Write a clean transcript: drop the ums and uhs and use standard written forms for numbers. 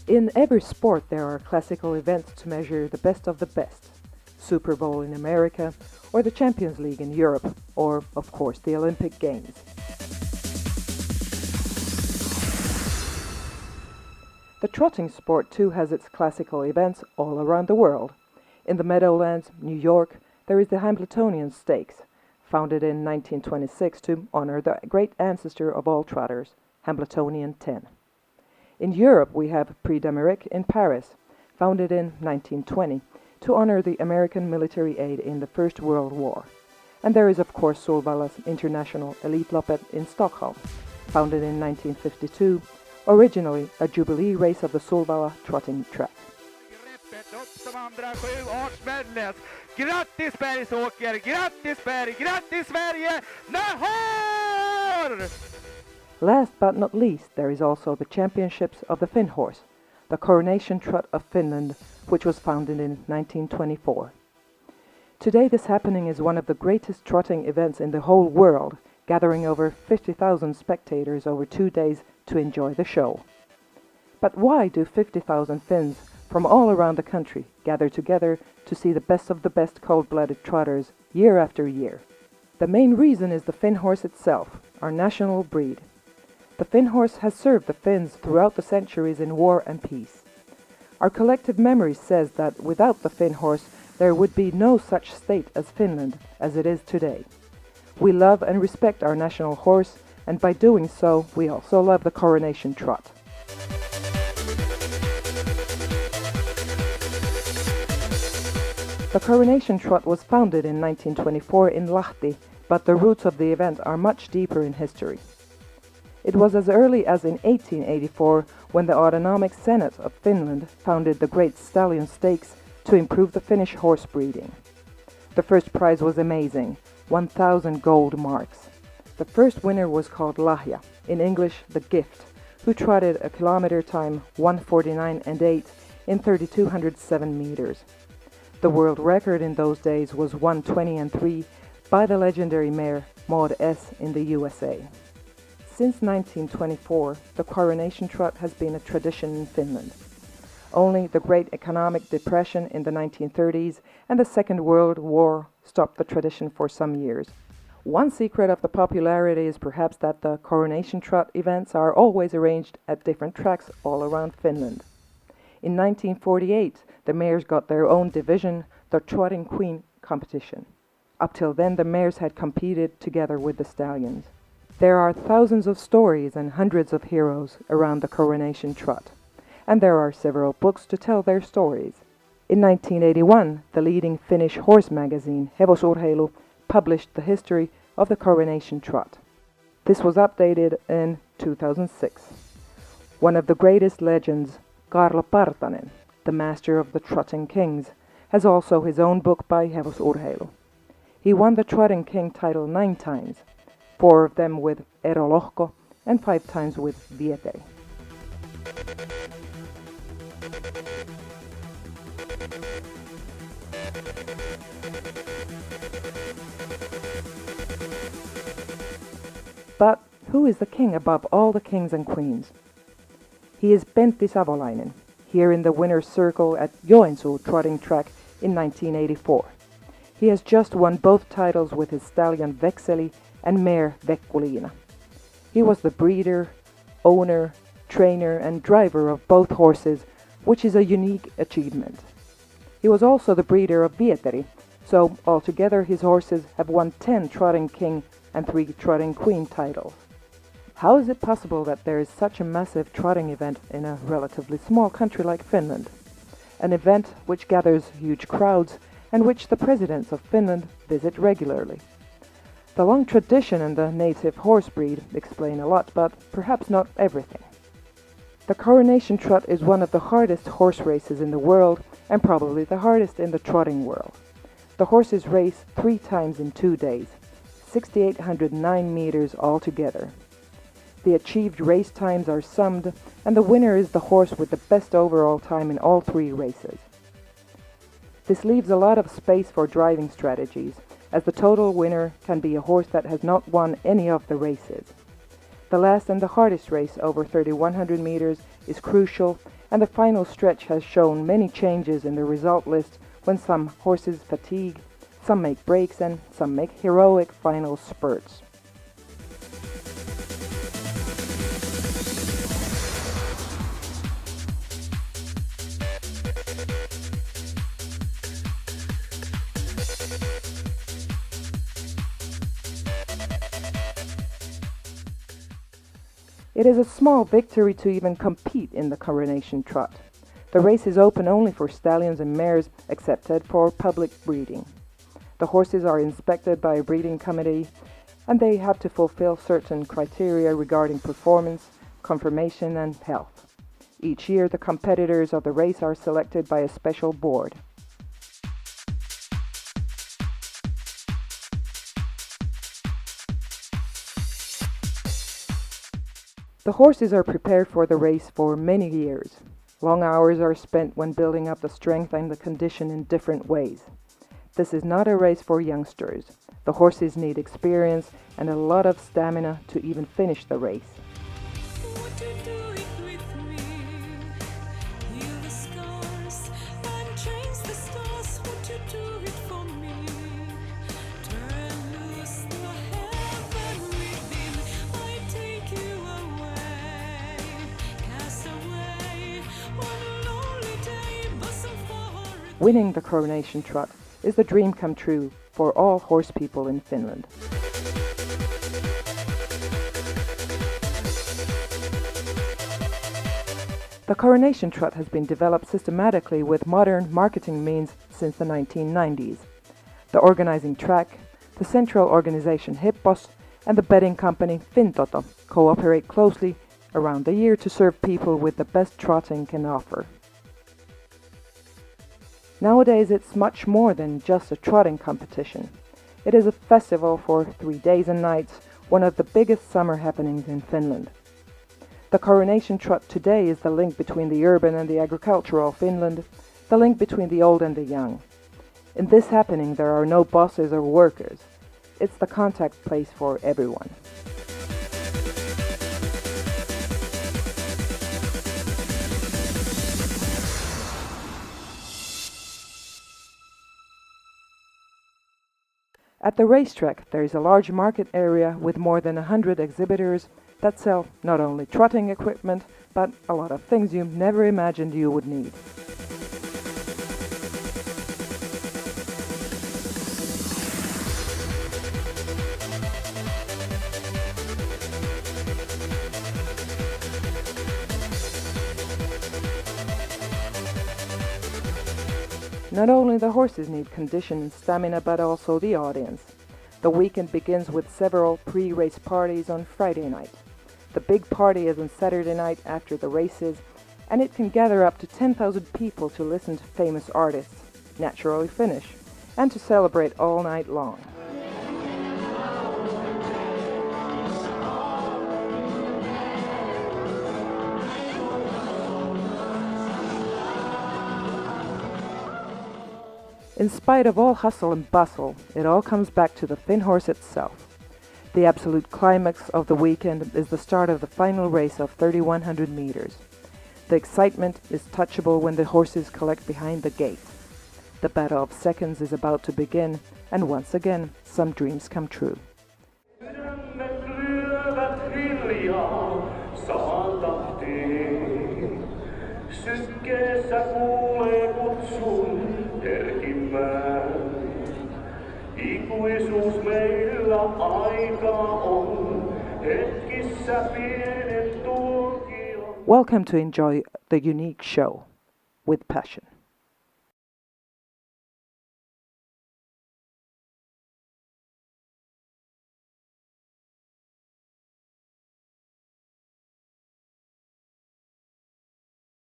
In every sport there are classical events to measure the best of the best. Super Bowl in America, or the Champions League in Europe, or, of course, the Olympic Games. The trotting sport too has its classical events all around the world. In the Meadowlands, New York, there is the Hambletonian Stakes, founded in 1926 to honor the great ancestor of all trotters, Hambletonian 10. In Europe we have Prix d'Amérique in Paris, founded in 1920 to honor the American military aid in the First World War. And there is of course Solvalla's International Elitloppet in Stockholm, founded in 1952, originally a jubilee race of the Solvalla trotting track. Grattis Bergsåker, grattis Berg, grattis Sverige, Nahor! Last but not least, there is also the Championships of the Finn Horse, the Coronation Trot of Finland, which was founded in 1924. Today this happening is one of the greatest trotting events in the whole world, gathering over 50,000 spectators over 2 days to enjoy the show. But why do 50,000 Finns from all around the country gather together to see the best of the best cold-blooded trotters year after year? The main reason is the Finn horse itself, our national breed. The Finn horse has served the Finns throughout the centuries in war and peace. Our collective memory says that without the Finn horse there would be no such state as Finland as it is today. We love and respect our national horse, and by doing so we also love the Coronation Trot. The Coronation Trot was founded in 1924 in Lahti, but the roots of the event are much deeper in history. It was as early as in 1884 when the Autonomic Senate of Finland founded the Great Stallion Stakes to improve the Finnish horse breeding. The first prize was amazing, 1,000 gold marks. The first winner was called Lahja, in English the gift, who trotted a kilometer time 1:49 and 8 in 3,207 meters. The world record in those days was 1:20 and 3 by the legendary mare Maud S. in the USA. Since 1924, the Coronation Trot has been a tradition in Finland. Only the Great Economic Depression in the 1930s and the Second World War stopped the tradition for some years. One secret of the popularity is perhaps that the Coronation Trot events are always arranged at different tracks all around Finland. In 1948, the mares got their own division, the Trotting Queen competition. Up till then, the mares had competed together with the stallions. There are thousands of stories and hundreds of heroes around the Coronation Trot, and there are several books to tell their stories. In 1981, the leading Finnish horse magazine, Hevosurheilu, published the history of the Coronation Trot. This was updated in 2006. One of the greatest legends, Kaarlo Partanen, the master of the Trotting Kings, has also his own book by Hevosurheilu. He won the Trotting King title 9 times, 4 of them with Eero and 5 times with Vieteri. But who is the king above all the kings and queens? He is Pentti Savolainen, here in the winner's circle at Joensuu trotting track in 1984. He has just won both titles with his stallion Vekseli and mare Vekkuliina. He was the breeder, owner, trainer and driver of both horses, which is a unique achievement. He was also the breeder of Vieteri, so altogether his horses have won 10 Trotting King and 3 Trotting Queen titles. How is it possible that there is such a massive trotting event in a relatively small country like Finland? An event which gathers huge crowds and which the presidents of Finland visit regularly. The long tradition and the native horse breed explain a lot, but perhaps not everything. The Coronation Trot is one of the hardest horse races in the world and probably the hardest in the trotting world. The horses race 3 times in 2 days, 6,809 meters altogether. The achieved race times are summed, and the winner is the horse with the best overall time in all 3 races. This leaves a lot of space for driving strategies, as the total winner can be a horse that has not won any of the races. The last and the hardest race over 3,100 meters is crucial, and the final stretch has shown many changes in the result list when some horses fatigue, some make breaks and some make heroic final spurts. It is a small victory to even compete in the coronation trot. The race is open only for stallions and mares, excepted for public breeding. The horses are inspected by a breeding committee, and they have to fulfill certain criteria regarding performance, conformation and health. Each year the competitors of the race are selected by a special board. The horses are prepared for the race for many years. Long hours are spent when building up the strength and the condition in different ways. This is not a race for youngsters. The horses need experience and a lot of stamina to even finish the race. Winning the coronation trot is the dream come true for all horse people in Finland. The coronation trot has been developed systematically with modern marketing means since the 1990s. The organizing track, the central organization Hippos, and the betting company Fintoto cooperate closely around the year to serve people with the best trotting can offer. Nowadays it's much more than just a trotting competition. It is a festival for 3 days and nights, one of the biggest summer happenings in Finland. The coronation trot today is the link between the urban and the agricultural Finland, the link between the old and the young. In this happening there are no bosses or workers. It's the contact place for everyone. At the racetrack there is a large market area with more than 100 exhibitors that sell not only trotting equipment, but a lot of things you never imagined you would need. Not only the horses need condition and stamina, but also the audience. The weekend begins with several pre-race parties on Friday night. The big party is on Saturday night after the races, and it can gather up to 10,000 people to listen to famous artists, naturally Finnish, and to celebrate all night long. In spite of all hustle and bustle, it all comes back to the Finn horse itself. The absolute climax of the weekend is the start of the final race of 3,100 meters. The excitement is touchable when the horses collect behind the gate. The battle of seconds is about to begin, and once again, some dreams come true. Sykkeessä kuulee kutsun herkimmään. Ikuisuus meillä aikaa on, hetkissä pienet tuokion. Welcome to enjoy the unique show with passion.